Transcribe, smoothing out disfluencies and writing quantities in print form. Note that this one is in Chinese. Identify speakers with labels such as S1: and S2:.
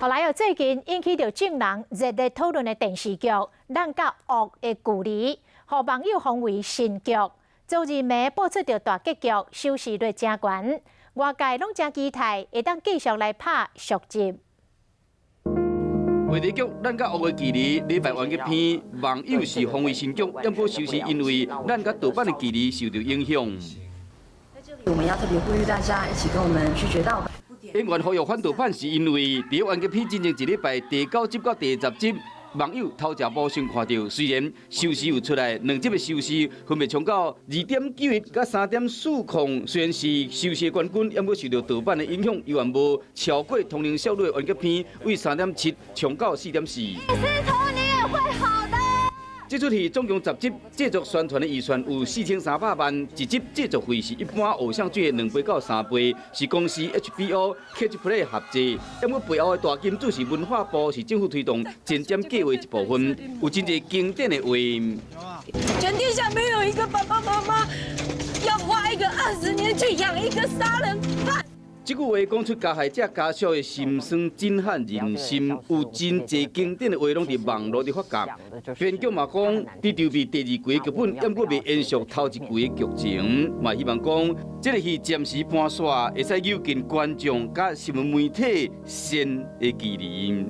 S1: 后来最近引起着众人热烈讨论的电视剧《咱甲恶的距离》，互网友封为神剧。周日暝播出着大结局，收视率真悬，外界拢真期待会当继续来拍续集。
S2: 话题剧《咱甲恶的距离》礼拜完结篇，网友是封为神剧，要不收视因为咱甲盗版的距离受到影响。
S3: 我们要特别呼吁大家一起跟我们拒绝盗版。
S2: 演员呼吁反盗版，是因为伫完结篇进行一礼拜第9集到第10集。 网友头食补先看到，虽然收视有出来，2集的收视分别冲到2.91甲3.40，虽然是收视冠军，也无受到盗版的影响，依然无超过同龄少女的完结篇，为3.7冲到4.4。 这出戏总共10集，制作宣传的预算有4300万，一集制作费是一般偶像剧的2倍到3倍，是公司 HBO、Catchplay 合作。因为背后的大金主是文化部，是政府推动渐渐计划一部分，有真侪经典的话。
S4: 全天下没有一个爸爸妈妈要花一个20年去养一个杀人犯。
S2: 这句话讲出加害者家属的心酸，震撼人心。有真侪经典的话，拢伫网络里发觉。编剧嘛讲，伫筹备第2季剧本，也阁未延续头1季的剧情。嘛希望讲，这个戏暂时搬线，会使扭近观众甲新闻媒体线的距离。